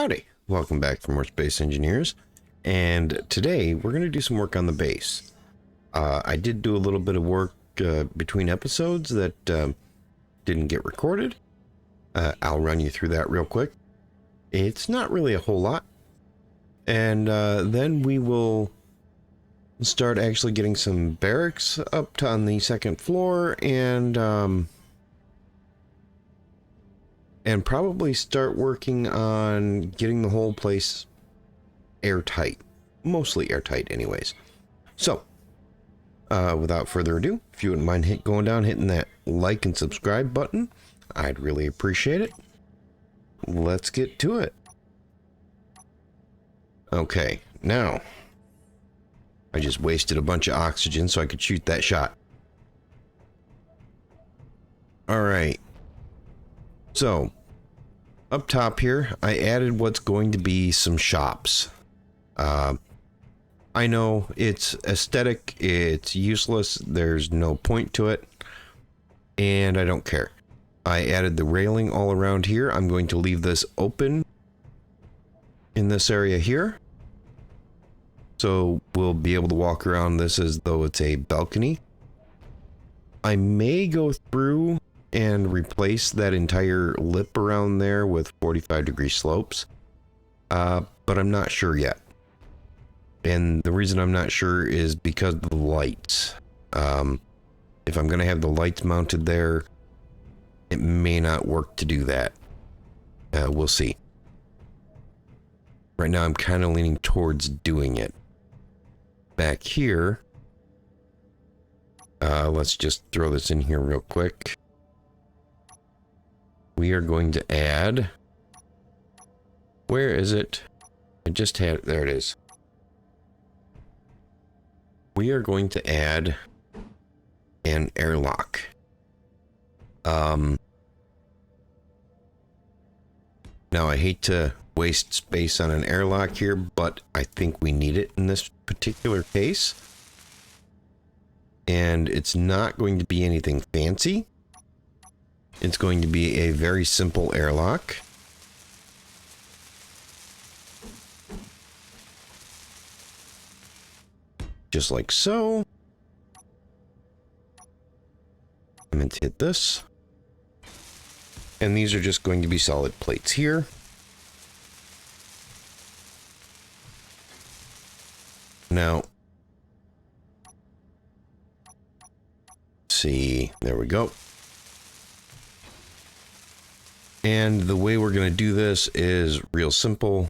Howdy, welcome back for more Space Engineers, and today we're going to do some work on the base. I did do a little bit of work between episodes that didn't get recorded. I'll run you through that real quick. It's not really a whole lot, and then we will start actually getting some barracks up to on the second floor, and probably start working on getting the whole place airtight. Mostly airtight anyways. So, without further ado, if you wouldn't mind hitting that like and subscribe button, I'd really appreciate it. Let's get to it. Okay, now, I just wasted a bunch of oxygen so I could shoot that shot. Alright. So, up top here, I added what's going to be some shops. I know it's aesthetic, it's useless, there's no point to it, and I don't care. I added the railing all around here. I'm going to leave this open in this area here. So we'll be able to walk around this as though it's a balcony. I may go through and replace that entire lip around there with 45-degree slopes, but I'm not sure yet. And the reason I'm not sure is because of the lights. If I'm going to have the lights mounted there, it may not work to do that. We'll see. Right now I'm kind of leaning towards doing it. Back here, let's just throw this in here real quick. We are going to add... Where is it? I just had... There it is. We are going to add an airlock. Now I hate to waste space on an airlock here, but I think we need it in this particular case. And it's not going to be anything fancy. It's going to be a very simple airlock. Just like so. I'm going to hit this. And these are just going to be solid plates here. Now, see, there we go. And the way we're going to do this is real simple.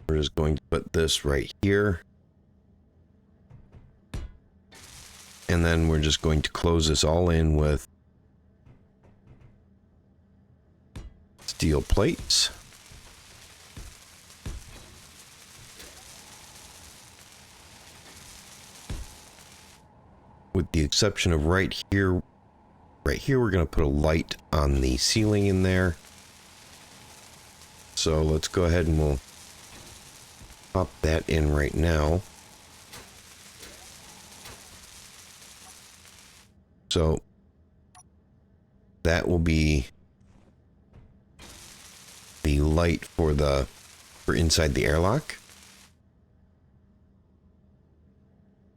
We're just going to put this right here. And then we're just going to close this all in with steel plates. With the exception of right here, we're going to put a light on the ceiling in there. So let's go ahead and we'll pop that in right now. So that will be the light for inside the airlock.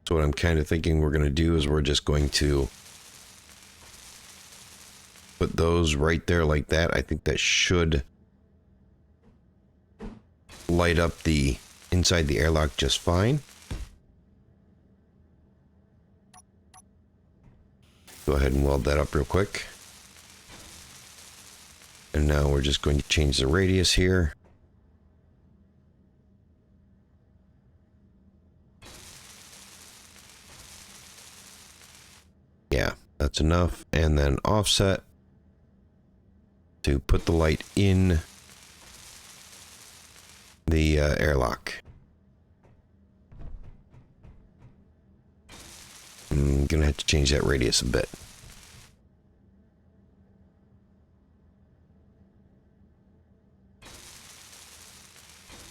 So what I'm kind of thinking we're going to do is we're just going to put those right there like that. I think that should light up the inside the airlock just fine. Go ahead and weld that up real quick. And now we're just going to change the radius here. Yeah, that's enough. And then offset to put the light in the airlock. I'm gonna have to change that radius a bit.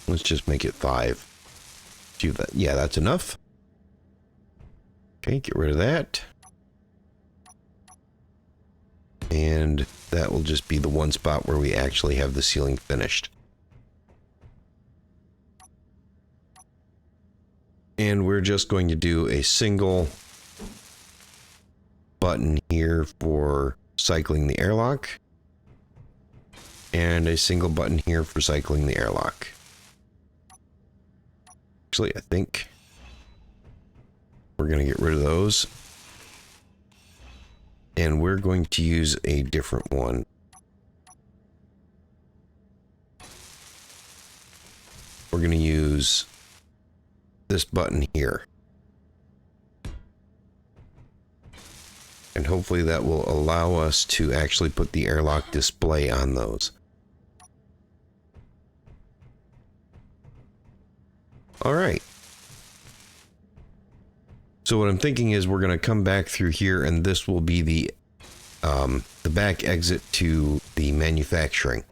Let's just make it 5. Do that. Yeah, that's enough. Okay, get rid of that. And that will just be the one spot where we actually have the ceiling finished. And we're just going to do a single button here for cycling the airlock. And a single button here for cycling the airlock. Actually, I think we're going to get rid of those. And we're going to use a different one. We're going to use this button here. And hopefully that will allow us to actually put the airlock display on those. All right. So what I'm thinking is we're going to come back through here, and this will be the back exit to the manufacturing.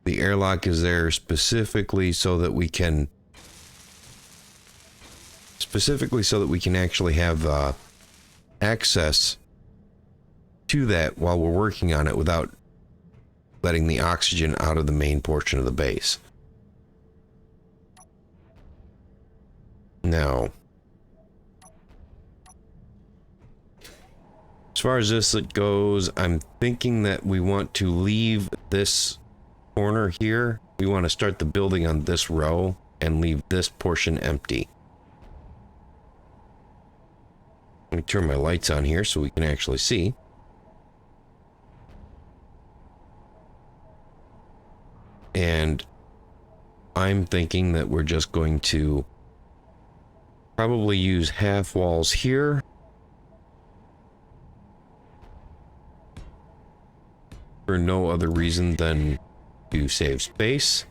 The airlock is there specifically so that we can actually have access to that while we're working on it without letting the oxygen out of the main portion of the base. Now, as far as this goes, I'm thinking that we want to leave this corner here. We want to start the building on this row and leave this portion empty. Let me turn my lights on here so we can actually see. And I'm thinking that we're just going to probably use half walls here. For no other reason than to save space.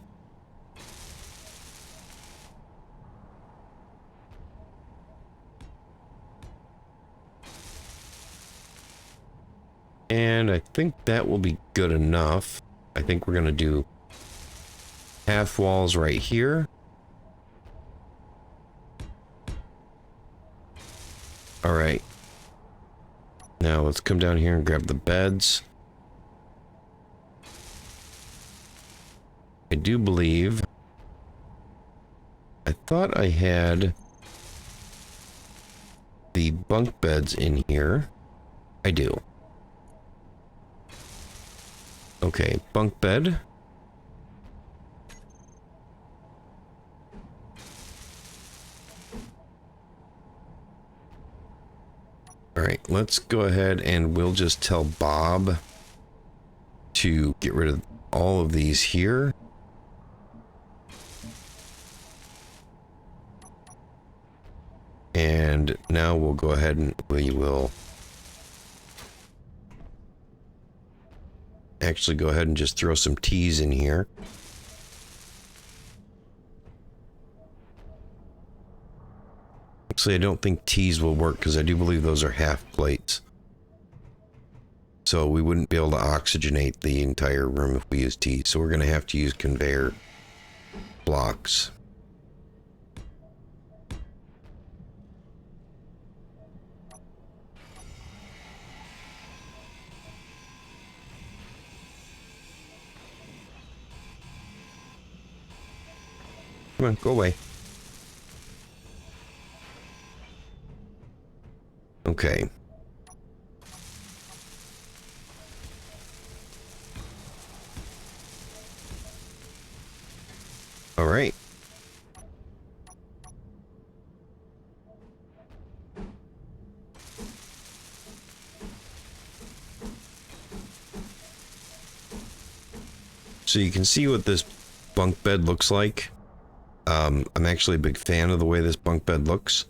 And I think that will be good enough. I think we're going to do half walls right here. All right. Now let's come down here and grab the beds. I do believe... I thought I had the bunk beds in here. I do. Okay, bunk bed. Alright, let's go ahead and we'll just tell Bob to get rid of all of these here. And now we'll go ahead and we will actually go ahead and just throw some T's in here. Actually, I don't think T's will work because I do believe those are half plates. So we wouldn't be able to oxygenate the entire room if we use T's. So we're going to have to use conveyor blocks. Come on, go away. Okay. All right. So you can see what this bunk bed looks like. I'm actually a big fan of the way this bunk bed looks.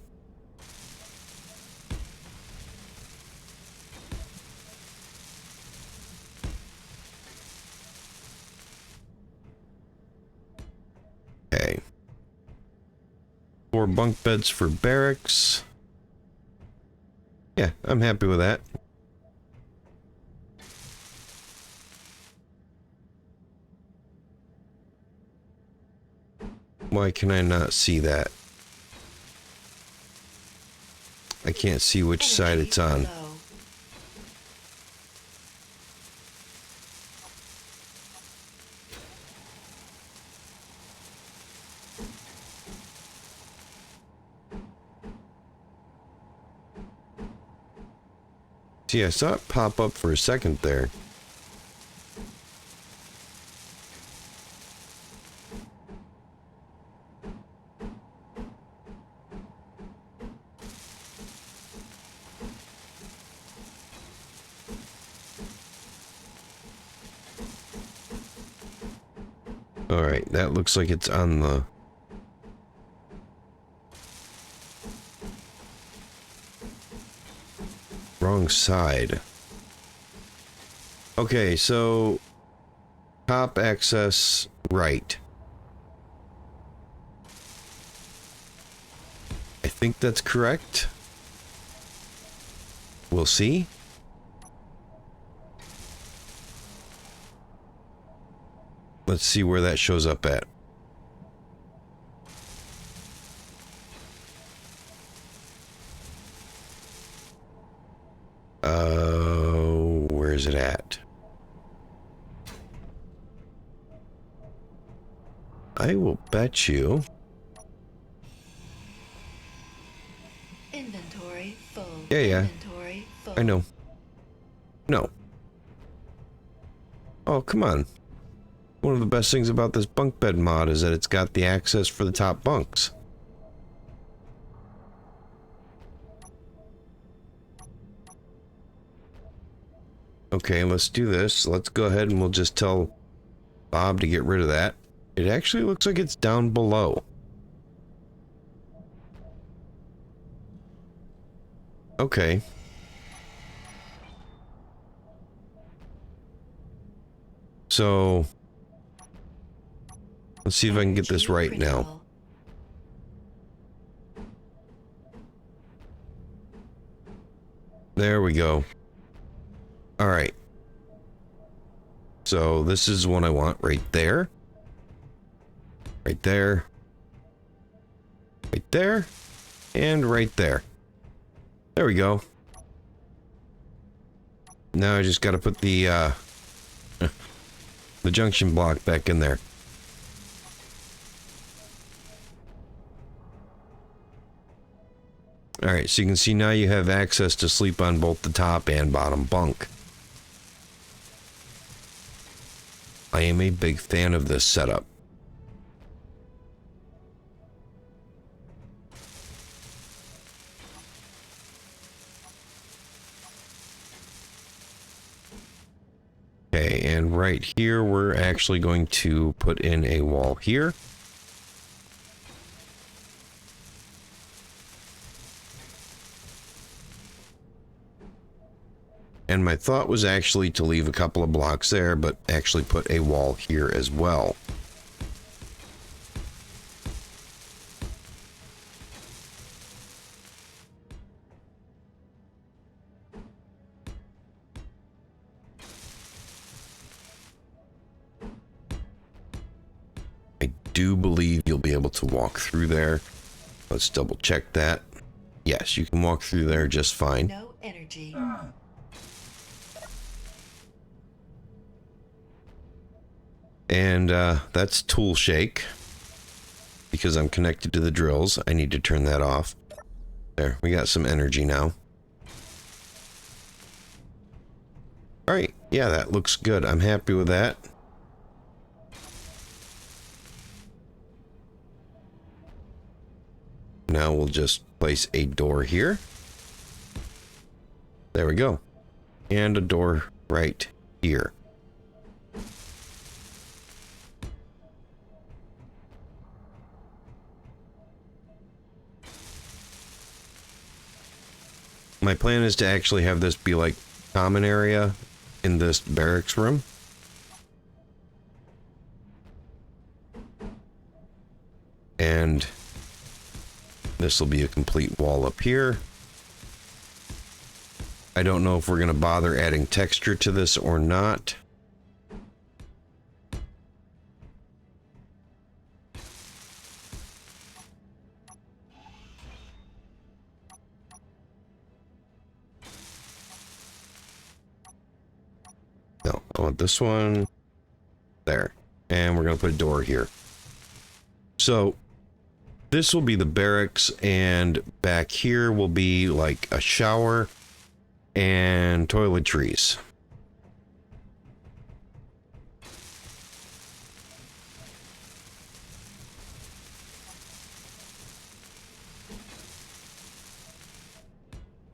Okay. 4 bunk beds for barracks. Yeah, I'm happy with that. Why can I not see that? I can't see which side it's on. See, I saw it pop up for a second there. Alright, that looks like it's on the... wrong side. Okay, so... top access right. I think that's correct. We'll see. Let's see where that shows up at. Where is it at? I will bet you. Inventory full. Yeah. Inventory full. I know. No. Oh, come on. One of the best things about this bunk bed mod is that it's got the access for the top bunks. Okay, let's do this. Let's go ahead and we'll just tell Bob to get rid of that. It actually looks like it's down below. Okay. So, let's see if I can get this right now. There we go. Alright. So, this is one I want right there. Right there. Right there. And right there. There we go. Now I just gotta put the junction block back in there. Alright, so you can see now you have access to sleep on both the top and bottom bunk. I am a big fan of this setup. Okay, and right here we're actually going to put in a wall here. And my thought was actually to leave a couple of blocks there, but actually put a wall here as well. I do believe you'll be able to walk through there. Let's double check that. Yes, you can walk through there just fine. No energy. And that's tool shake. Because I'm connected to the drills, I need to turn that off. There, we got some energy now. Alright, yeah, that looks good. I'm happy with that. Now we'll just place a door here. There we go. And a door right here. My plan is to actually have this be like common area in this barracks room. And this will be a complete wall up here. I don't know if we're going to bother adding texture to this or not. I want this one there. And we're going to put a door here. So this will be the barracks, and back here will be like a shower and toiletries.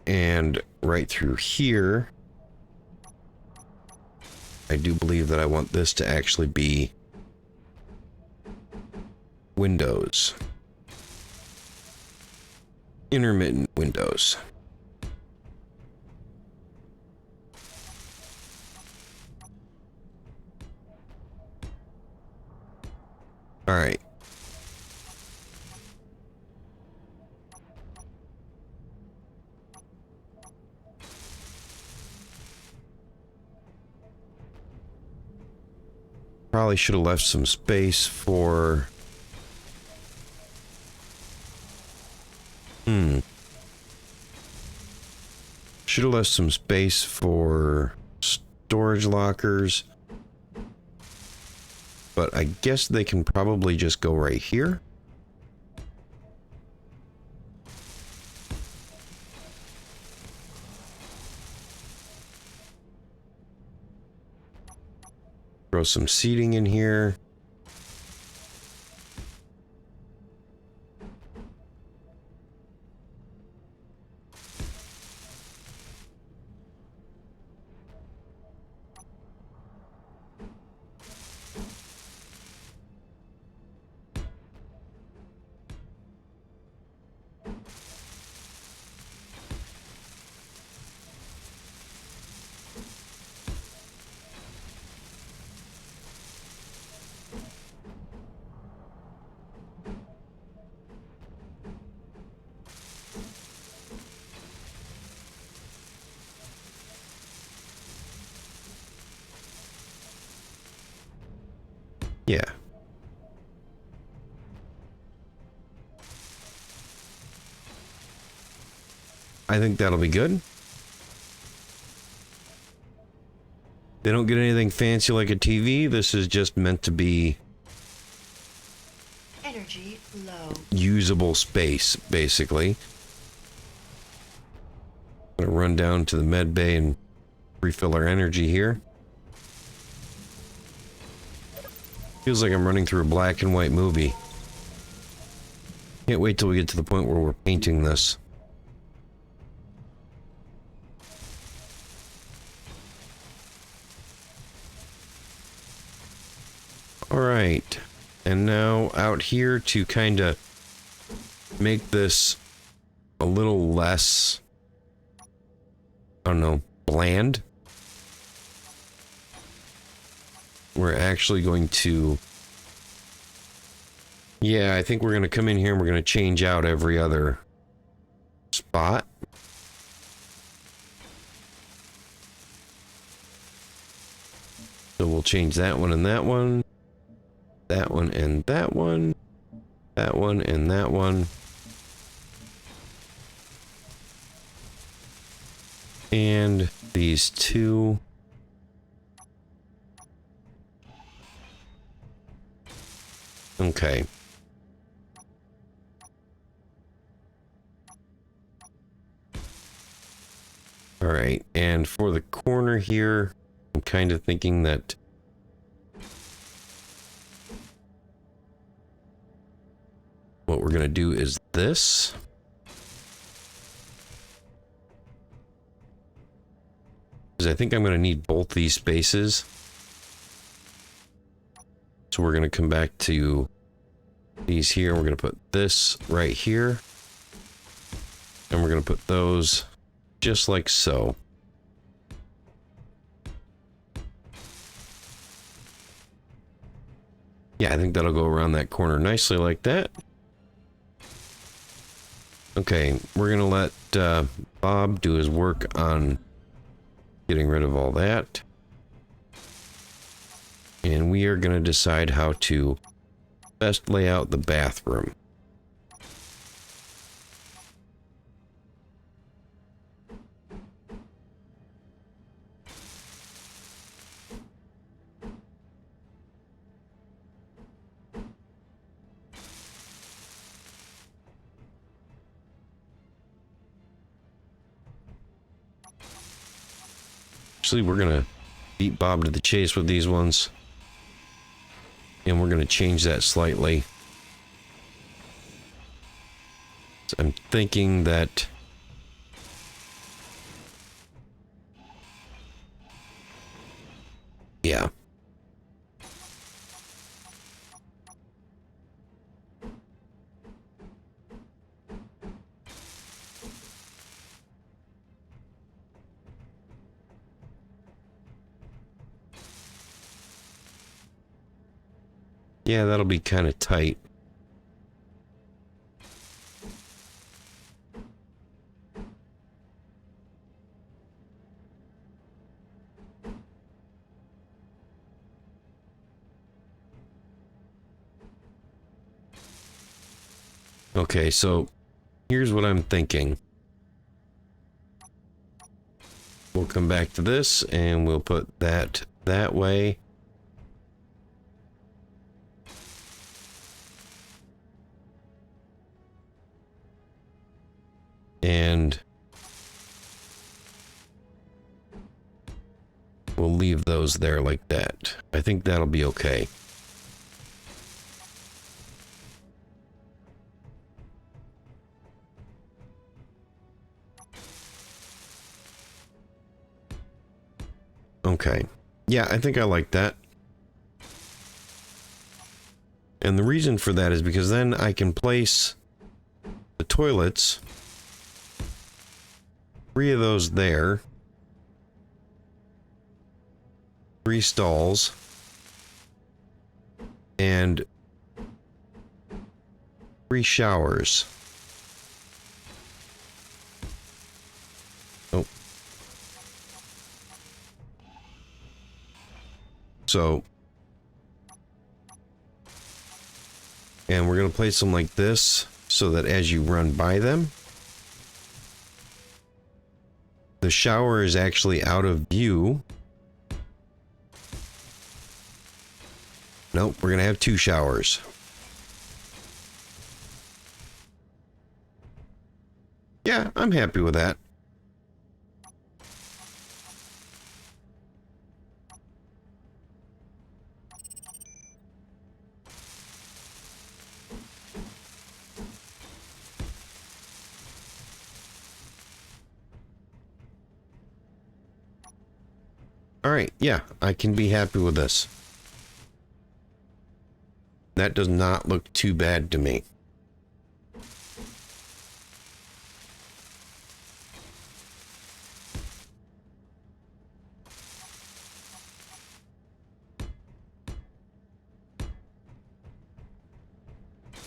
And right through here, I do believe that I want this to actually be windows. Intermittent windows. All right. Probably should have left some space for... Should have left some space for storage lockers. But I guess they can probably just go right here. Throw some seating in here. Yeah. I think that'll be good. They don't get anything fancy like a TV. This is just meant to be Energy low. usable space, basically. I'm gonna run down to the med bay and refill our energy here. Feels like I'm running through a black and white movie. Can't wait till we get to the point where we're painting this. Alright, and now out here to kind of make this a little less, I don't know, bland. We're actually going to, yeah, I think we're going to come in here and we're going to change out every other spot. So we'll change that one and that one. That one and that one. That one and that one. And these two. Okay. All right, and for the corner here, I'm kind of thinking that what we're going to do is this. Because I think I'm going to need both these spaces. So we're going to come back to these here. We're going to put this right here. And we're going to put those just like so. Yeah, I think that'll go around that corner nicely like that. Okay, we're going to let Bob do his work on getting rid of all that. And we are going to decide how to best lay out the bathroom. Actually, we're gonna beat Bob to the chase with these ones. And we're gonna change that slightly. So I'm thinking that... yeah. Yeah, that'll be kind of tight. Okay, so here's what I'm thinking. We'll come back to this and we'll put that that way. And we'll leave those there like that. I think that'll be okay. Okay. Yeah, I think I like that. And the reason for that is because then I can place the toilets, 3 of those there, 3 stalls, and 3 showers. Oh. So, and we're going to place them like this so that as you run by them, the shower is actually out of view. Nope, we're going to have 2 showers. Yeah, I'm happy with that. Alright, yeah, I can be happy with this. That does not look too bad to me.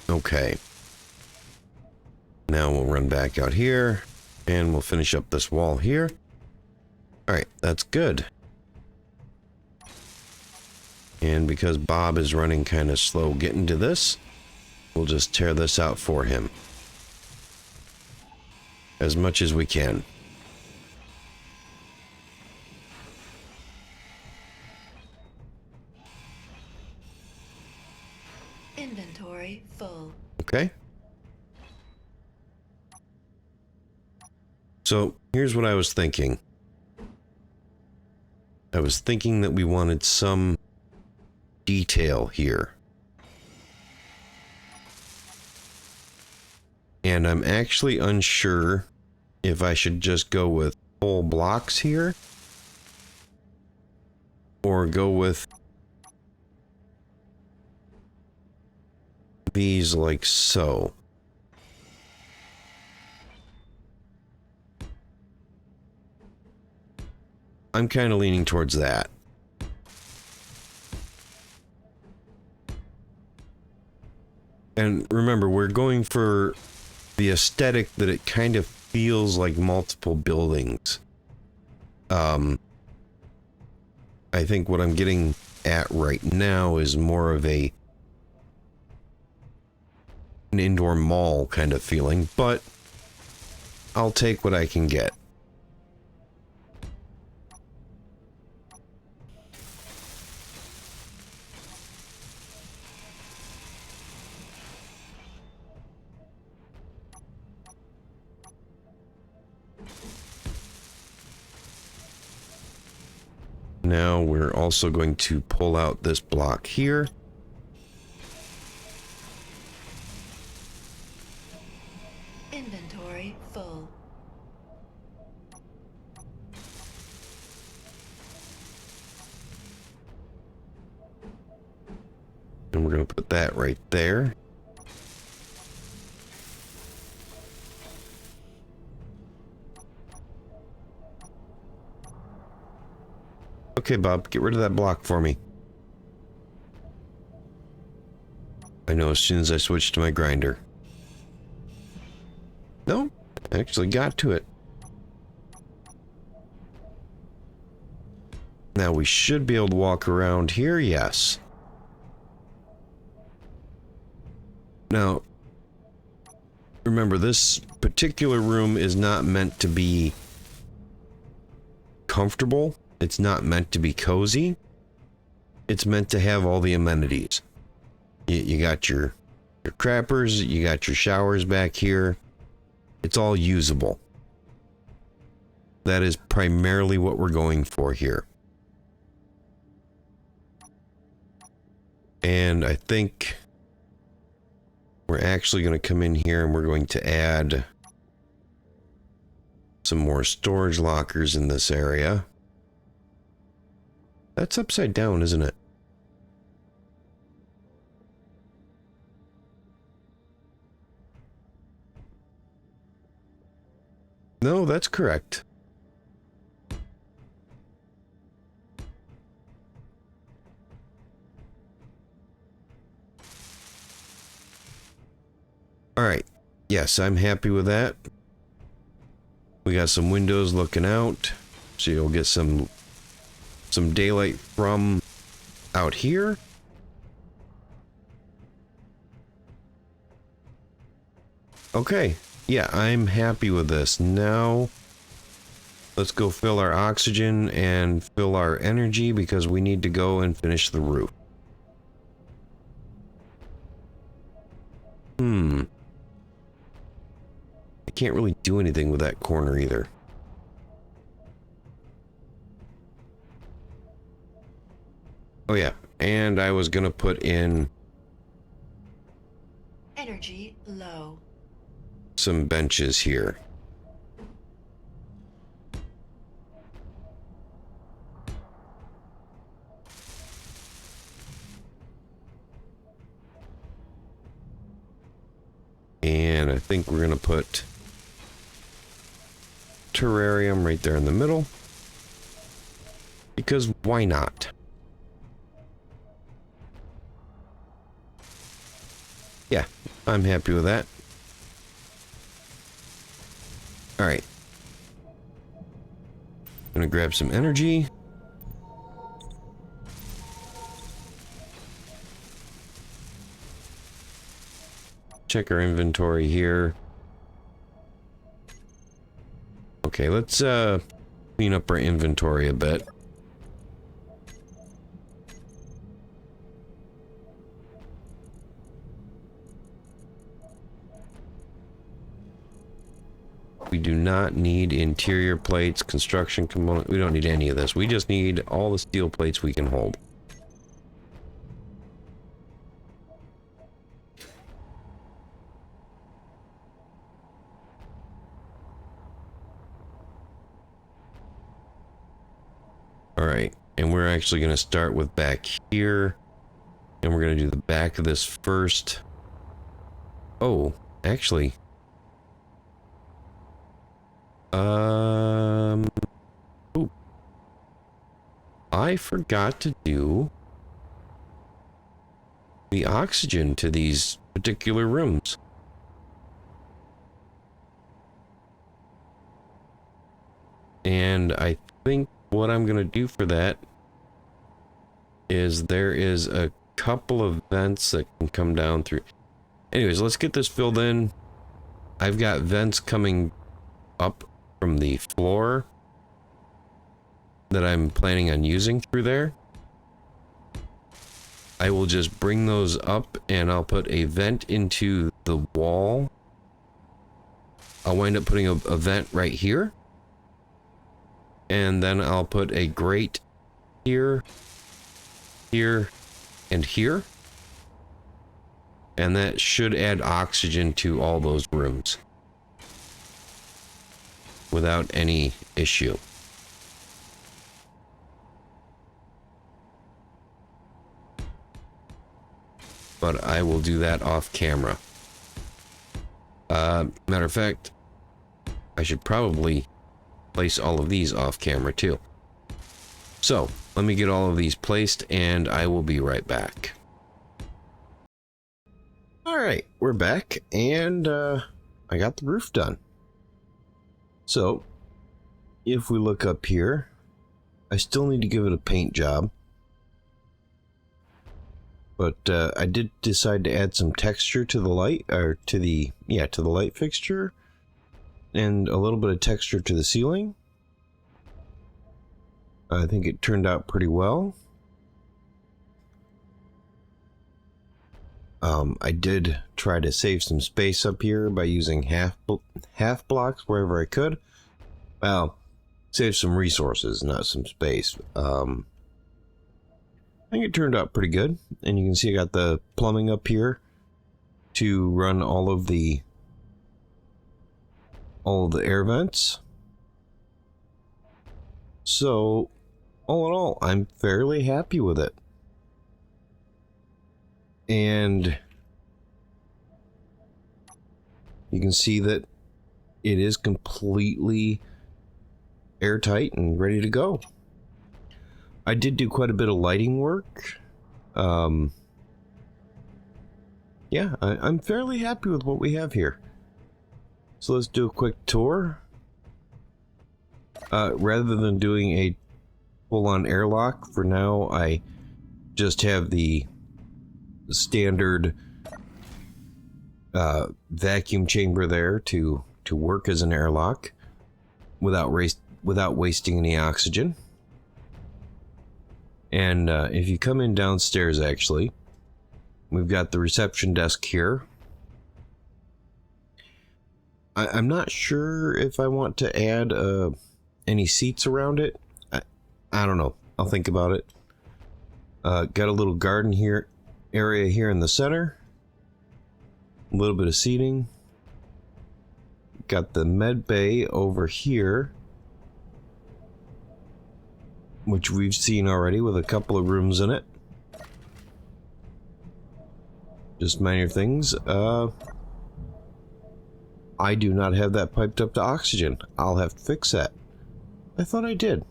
Okay. Now we'll run back out here, and we'll finish up this wall here. Alright, that's good. And because Bob is running kind of slow getting to this, we'll just tear this out for him. As much as we can. Inventory full. Okay. So, here's what I was thinking. I was thinking that we wanted some detail here. And I'm actually unsure if I should just go with whole blocks here or go with these like so. I'm kind of leaning towards that. And remember, we're going for the aesthetic that it kind of feels like multiple buildings. I think what I'm getting at right now is more of an indoor mall kind of feeling, but I'll take what I can get. Now we're also going to pull out this block here. Inventory full. And we're going to put that right there. Okay, Bob, get rid of that block for me. I know as soon as I switch to my grinder. No, I actually got to it. Now we should be able to walk around here, yes. Now, remember, this particular room is not meant to be comfortable. It's not meant to be cozy. It's meant to have all the amenities. You got your crappers, you got your showers back here. It's all usable. That is primarily what we're going for here. And I think we're actually going to come in here and we're going to add some more storage lockers in this area. That's upside down, isn't it? No, that's correct. All right. Yes, I'm happy with that. We got some windows looking out, so you'll get some daylight from out here. Okay. Yeah, I'm happy with this. Now, let's go fill our oxygen and fill our energy because we need to go and finish the roof. I can't really do anything with that corner either. Oh yeah, and I was gonna put in Energy low. some benches here. And I think we're gonna put terrarium right there in the middle. Because why not? Yeah, I'm happy with that. Alright. Gonna grab some energy. Check our inventory here. Okay, let's clean up our inventory a bit. We do not need interior plates, construction component. We don't need any of this. We just need all the steel plates we can hold. Alright, and we're actually going to start with back here. And we're going to do the back of this first. Oh, actually. Ooh. I forgot to do the oxygen to these particular rooms. And I think what I'm going to do for that is there is a couple of vents that can come down through. Anyways, let's get this filled in. I've got vents coming up from the floor that I'm planning on using through there. I will just bring those up and I'll put a vent into the wall. I'll wind up putting a vent right here. And then I'll put a grate here, here, and here. And that should add oxygen to all those rooms without any issue. But I will do that off camera. Matter of fact, I should probably place all of these off camera too. So, let me get all of these placed and I will be right back. Alright, we're back and I got the roof done. So, if we look up here, I still need to give it a paint job. But I did decide to add some texture to the light, or to the light fixture, and a little bit of texture to the ceiling. I think it turned out pretty well. I did try to save some space up here by using half blocks wherever I could. Well, save some resources, not some space. I think it turned out pretty good, and you can see I got the plumbing up here to run all of the air vents. So, all in all, I'm fairly happy with it. And you can see that it is completely airtight and ready to go. I did do quite a bit of lighting work. Yeah, I'm fairly happy with what we have here. So let's do a quick tour. Rather than doing a full-on airlock, for now I just have the standard vacuum chamber there to work as an airlock without wasting any oxygen. And if you come in downstairs, actually, we've got the reception desk here. I'm not sure if I want to add any seats around it. I don't know. I'll think about it. Got a little garden area here in the center. A little bit of seating. Got the med bay over here, which we've seen already with a couple of rooms in it. Just minor things. I do not have that piped up to oxygen. I'll have to fix that. I thought I did.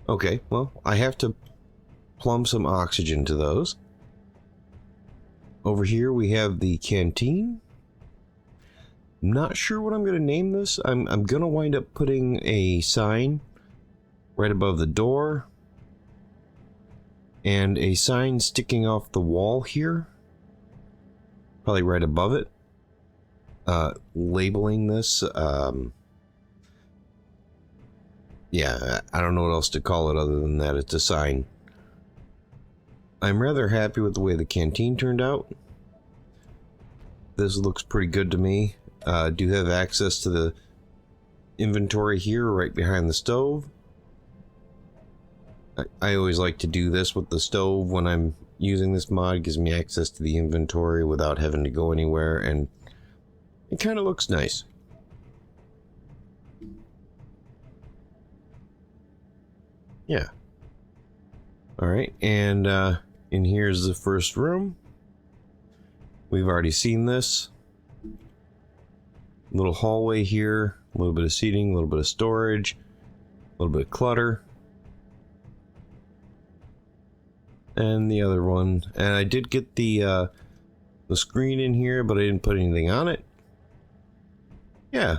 Okay, well, I have to plumb some oxygen to those. Over here we have the canteen. I'm not sure what I'm going to name this. I'm going to wind up putting a sign right above the door and a sign sticking off the wall here, probably right above it, labeling this. Yeah, I don't know what else to call it other than that. It's a sign. I'm rather happy with the way the canteen turned out. This looks pretty good to me. Do have access to the inventory here right behind the stove. I always like to do this with the stove when I'm using this mod. It gives me access to the inventory without having to go anywhere, and it kind of looks nice. Yeah. Alright, and in here's the first room. We've already seen this. Little hallway here, a little bit of seating, a little bit of storage, a little bit of clutter. And the other one. And I did get the screen in here, but I didn't put anything on it. Yeah.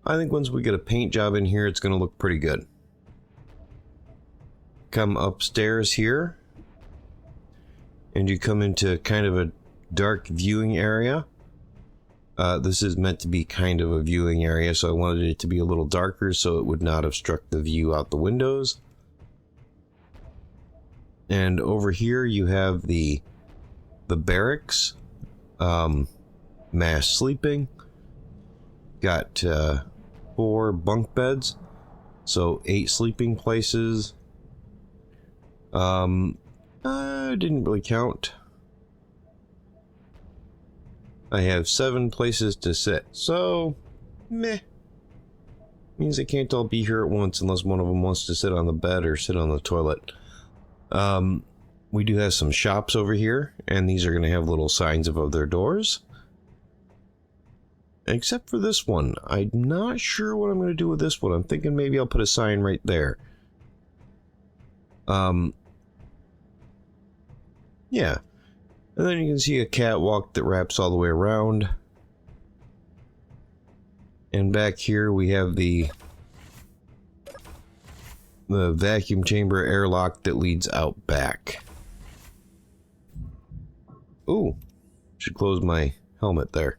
I think once we get a paint job in here, it's going to look pretty good. Come upstairs here, and you come into kind of a dark viewing area. This is meant to be kind of a viewing area, so I wanted it to be a little darker so it would not obstruct the view out the windows. And over here you have the barracks, mass sleeping. Got 4 bunk beds. So 8 sleeping places. I didn't really count. I have 7 places to sit, so meh. Means they can't all be here at once unless one of them wants to sit on the bed or sit on the toilet. We do have some shops over here, and these are going to have little signs above their doors. Except for this one. I'm not sure what I'm going to do with this one. I'm thinking maybe I'll put a sign right there. Yeah. And then you can see a catwalk that wraps all the way around. And back here we have the vacuum chamber airlock that leads out back. Ooh, should close my helmet there.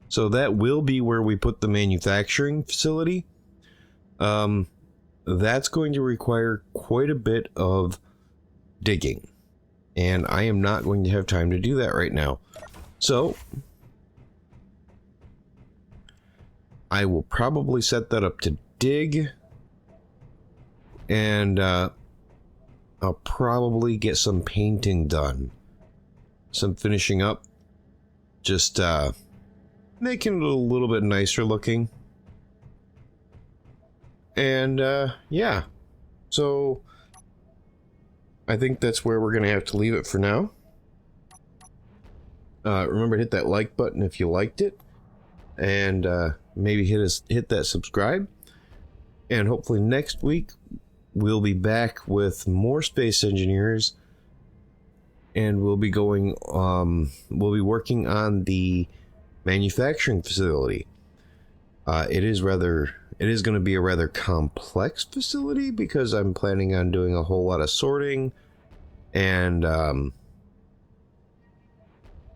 So that will be where we put the manufacturing facility. That's going to require quite a bit of digging. And I am not going to have time to do that right now. So I will probably set that up to dig. And I'll probably get some painting done. Some finishing up. Just making it a little bit nicer looking. And yeah. So I think that's where we're going to have to leave it for now. Remember to hit that like button if you liked it. And maybe hit that subscribe. And hopefully next week we'll be back with more space engineers. And we'll be working on the manufacturing facility. It is going to be a rather complex facility because I'm planning on doing a whole lot of sorting and a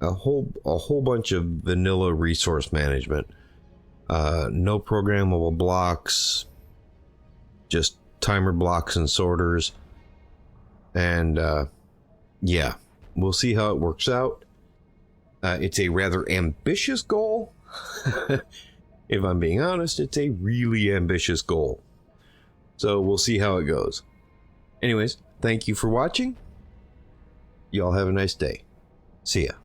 whole bunch of vanilla resource management. No programmable blocks, just timer blocks and sorters. And yeah, we'll see how it works out. It's a rather ambitious goal. If I'm being honest, it's a really ambitious goal. So we'll see how it goes. Anyways, thank you for watching. Y'all have a nice day. See ya.